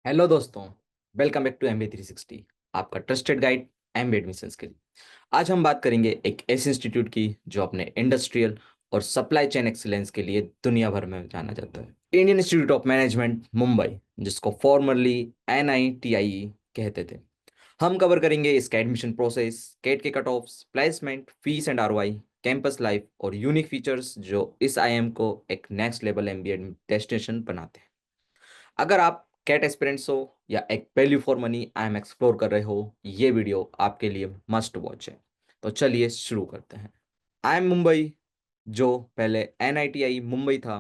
Hello दोस्तों। Welcome back to MBA 360, आपका trusted guide MBA admissions के लिए। आज हम बात करेंगे एक ऐसे इंस्टीट्यूट की जो अपने इंडस्ट्रियल और सप्लाई चेन एक्सीलेंस के लिए दुनिया भर में जाना जाता है। Indian institute of management Mumbai, जिसको फॉर्मरली एनआईटीआई कहते थे। हम कवर करेंगे इसका एडमिशन प्रोसेस, केट के cut offs, placement, fees and ROI, campus life और यूनिक फीचर्स जो इस आईएम को एक नेक्स्ट लेवल एमबीए डेस्टिनेशन बनाते हैं। अगर आप कैट एस्पिरेंट्स हो या एक value for money I am explore कर रहे हो, ये वीडियो आपके लिए मस्ट वॉच है। तो चलिए शुरू करते हैं। आई एम मुंबई, जो पहले एनआईटीआई मुंबई था,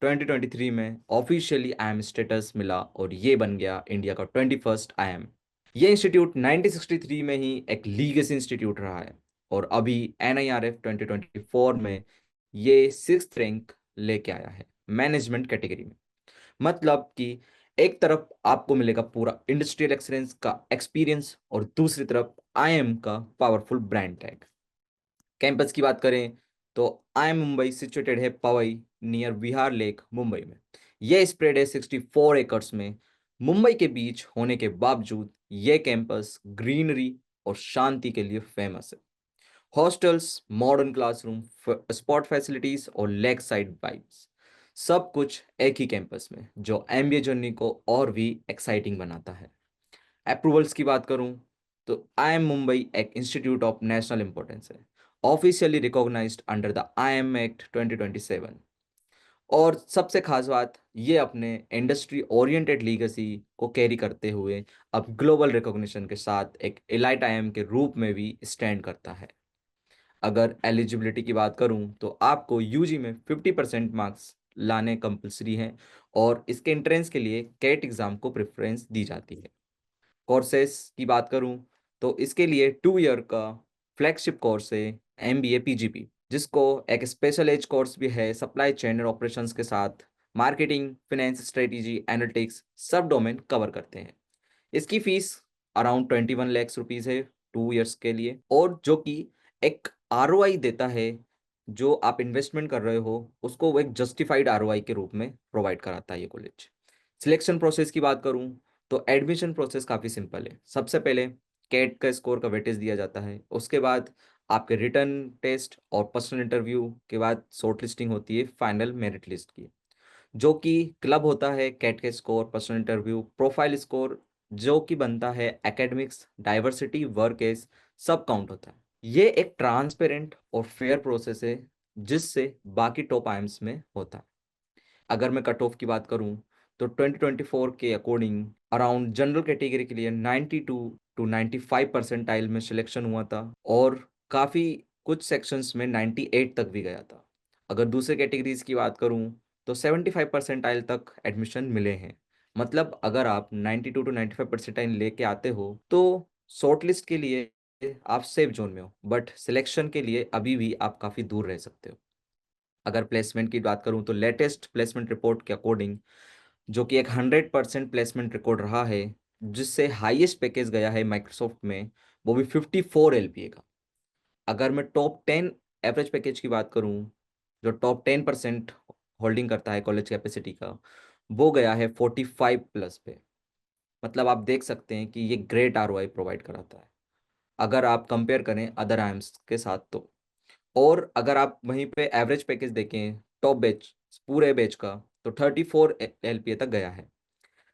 2023 में ऑफिशियली आई एम स्टेटस मिला और ये बन गया इंडिया का 21st आईएम। ये इंस्टीट्यूट 1963 में ही एक लीगेसी इंस्टीट्यूट रहा है और अभी एनआईआरएफ 2024 में ये 6th रैंक लेके आया है मैनेजमेंट कैटेगरी में। मतलब कि एक तरफ आपको मिलेगा पूरा इंडस्ट्रियल एक्सीलेंस का एक्सपीरियंस और दूसरी तरफ आईएम का पावरफुल ब्रांड टैग। कैंपस की बात करें तो आईएम मुंबई सिचुएटेड है पवई नियर विहार लेक मुंबई में। यह स्प्रेड है 64 एकर्स में। मुंबई के बीच होने के बावजूद यह कैंपस ग्रीनरी और शांति के लिए फेमस है। Hostels, modern classroom, spot facilities और लेक साइड वाइब्स, सब कुछ एक ही कैंपस में, जो एमबीए जर्नी को और भी एक्साइटिंग बनाता है। अप्रूवल्स की बात करूं तो आईएम मुंबई एक इंस्टीट्यूट ऑफ नेशनल इंपॉर्टेंस है, officially recognised under the IIM act 2027। और सबसे खास बात, ये अपने इंडस्ट्री ओरिएंटेड लीगेसी को कैरी करते हुए अब ग्लोबल रिकॉग्निशन के साथ एक एलाइट आईएम के रूप में भी स्टैंड करता है। अगर एलिजिबिलिटी की बात करूं तो आपको यूजी में 50% मार्क्स लाने कंपलसरी हैं और इसके एंट्रेंस के लिए कैट एग्जाम को प्रेफरेंस दी जाती है। कोर्सेस की बात करूं तो इसके लिए 2 ईयर का फ्लैगशिप कोर्स है एमबीए पीजीपी, जिसको एक स्पेशल एज कोर्स भी है सप्लाई चेन ऑपरेशंस के साथ। मार्केटिंग, फाइनेंस, स्ट्रेटेजी, एनालिटिक्स सब डोमेन कवर करते हैं। इसकी फीस अराउंड 21 लाख रुपीज है 2 ईयर्स के लिए, और जो कि एक आरओआई देता है। जो आप इन्वेस्टमेंट कर रहे हो उसको वो एक जस्टिफाइड आरओआई के रूप में प्रोवाइड कराता है ये कॉलेज। सिलेक्शन प्रोसेस की बात करूं तो एडमिशन प्रोसेस काफ़ी सिंपल है। सबसे पहले कैट का स्कोर का वेटेज दिया जाता है, उसके बाद आपके रिटर्न टेस्ट और पर्सनल इंटरव्यू के बाद शॉर्ट लिस्टिंग होती है फाइनल मेरिट लिस्ट की, जो कि क्लब होता है कैट के score, personal interview, profile score, जो कि बनता है एकेडमिक्स, डाइवर्सिटी, वर्क एज, सब काउंट होता है। ये एक ट्रांसपेरेंट और फेयर प्रोसेस है जिससे बाकी टॉप आइम्स में होता है। अगर मैं कट ऑफ की बात करूं तो 2024 के अकॉर्डिंग अराउंड जनरल कैटेगरी के लिए 92 टू 95 परसेंटाइल में सिलेक्शन हुआ था, और काफ़ी कुछ सेक्शंस में 98 तक भी गया था। अगर दूसरे कैटेगरीज की बात करूं तो 75 परसेंटाइल तक एडमिशन मिले हैं। मतलब अगर आप 92 टू 95 परसेंटाइल लेके आते हो तो शॉर्ट लिस्ट के लिए आप सेफ जोन में हो, बट सिलेक्शन के लिए अभी भी आप काफ़ी दूर रह सकते हो। अगर प्लेसमेंट की बात करूं तो लेटेस्ट प्लेसमेंट रिपोर्ट के अकॉर्डिंग, जो कि एक 100% प्लेसमेंट रिकॉर्ड रहा है, जिससे हाईएस्ट पैकेज गया है माइक्रोसॉफ्ट में, वो भी 54 LPA का। अगर मैं टॉप 10 एवरेज पैकेज की बात करूं, जो टॉप 10% होल्डिंग करता है कॉलेज कैपेसिटी का, वो गया है 45+ पे। मतलब आप देख सकते हैं कि ये ग्रेट आरओआई प्रोवाइड कराता है अगर आप कंपेयर करें अदर आइम्स के साथ तो। और अगर आप वहीं पे एवरेज पैकेज देखें टॉप बैच, पूरे बैच का, तो 34 LPA तक गया है।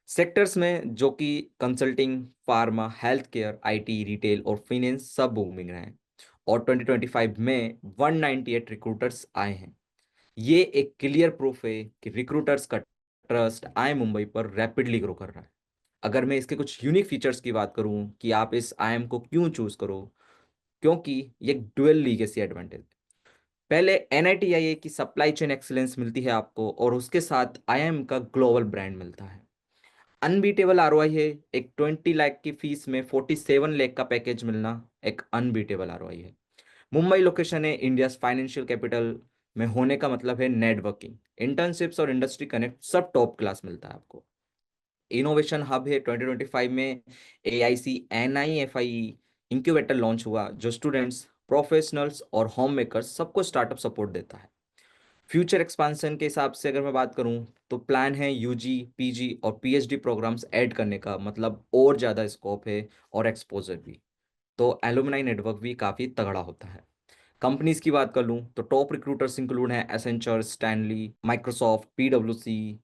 सेक्टर्स में जो कि consulting, pharma, health care, IT, retail और फाइनेंस सब बूमिंग रहे हैं। और 2025 में 198 रिक्रूटर्स आए हैं। ये एक क्लियर प्रूफ है कि रिक्रूटर्स का ट्रस्ट आई मुंबई पर रैपिडली ग्रो कर रहा है। अगर मैं इसके कुछ यूनिक फीचर्स की बात करूं कि आप इस आईएम को क्यों चूज करो, क्योंकि ये डुअल लीगेसी एडवांटेज। पहले एनआईटीआईए की सप्लाई चेन एक्सीलेंस मिलती है आपको, और उसके साथ आईएम का ग्लोबल ब्रांड मिलता है। अनबीटेबल आरओआई है। एक 20 लाख की फीस में 47 लाख का पैकेज मिलना एक अनबीटेबल आरओआई है। मुंबई लोकेशन है इंडिया फाइनेंशियल कैपिटल में होने का मतलब है नेटवर्किंग, इंटर्नशिप्स और इंडस्ट्री कनेक्ट सब टॉप क्लास मिलता है आपको। इनोवेशन हब है। 2025 में एआईसी एनआईएफआई इंक्यूबेटर लॉन्च हुआ, जो स्टूडेंट्स, प्रोफेशनल्स और होम मेकर्स सबको स्टार्टअप सपोर्ट देता है। फ्यूचर एक्सपांसन के हिसाब से अगर मैं बात करूं तो प्लान है यूजी, पीजी और पीएचडी प्रोग्राम्स ऐड करने का, मतलब और ज़्यादा स्कोप है और एक्सपोजर भी। तो एलुमनाई नेटवर्क भी काफ़ी तगड़ा होता है। कंपनीज की बात कर लूं तो टॉप रिक्रूटर्स इंक्लूड हैं एसेंचर, स्टैनली, माइक्रोसॉफ्ट, पीडब्ल्यूसी,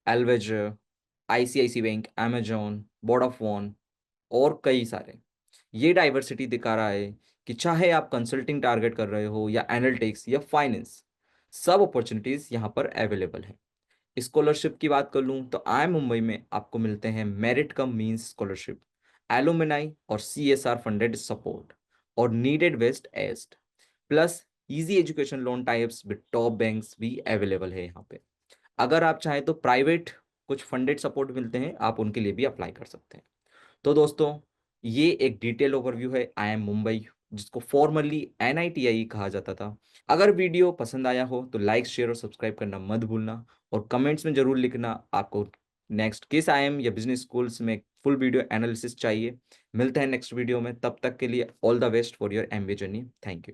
एलवेजर, आईसीआईसी बैंक, अमेजॉन, वोडाफोन और कई सारे। ये डाइवर्सिटी दिखा रहा है कि चाहे आप कंसल्टिंग टारगेट कर रहे हो या एनालिटिक्स या फाइनेंस, सब अपॉर्चुनिटीज यहाँ पर अवेलेबल है। स्कॉलरशिप की बात कर लूँ तो आई मुंबई में आपको मिलते हैं merit cum means scholarship, alumni और सीएसआर फंडेड सपोर्ट और नीडेड वेस्ट एस्ट, plus easy education loan types with top banks भी अवेलेबल है यहाँ पे। अगर आप चाहें तो प्राइवेट कुछ फंडेड सपोर्ट मिलते हैं, आप उनके लिए भी अप्लाई कर सकते हैं। तो दोस्तों, ये एक डिटेल ओवरव्यू है आई एम मुंबई, जिसको फॉर्मली एनआईटीआई कहा जाता था। अगर वीडियो पसंद आया हो तो लाइक, शेयर और सब्सक्राइब करना मत भूलना, और कमेंट्स में जरूर लिखना आपको नेक्स्ट किस आईएम या बिजनेस स्कूल्स में फुल वीडियो एनालिसिस चाहिए। मिलते हैं नेक्स्ट वीडियो में, तब तक के लिए all the best for your MBA journey. Thank you.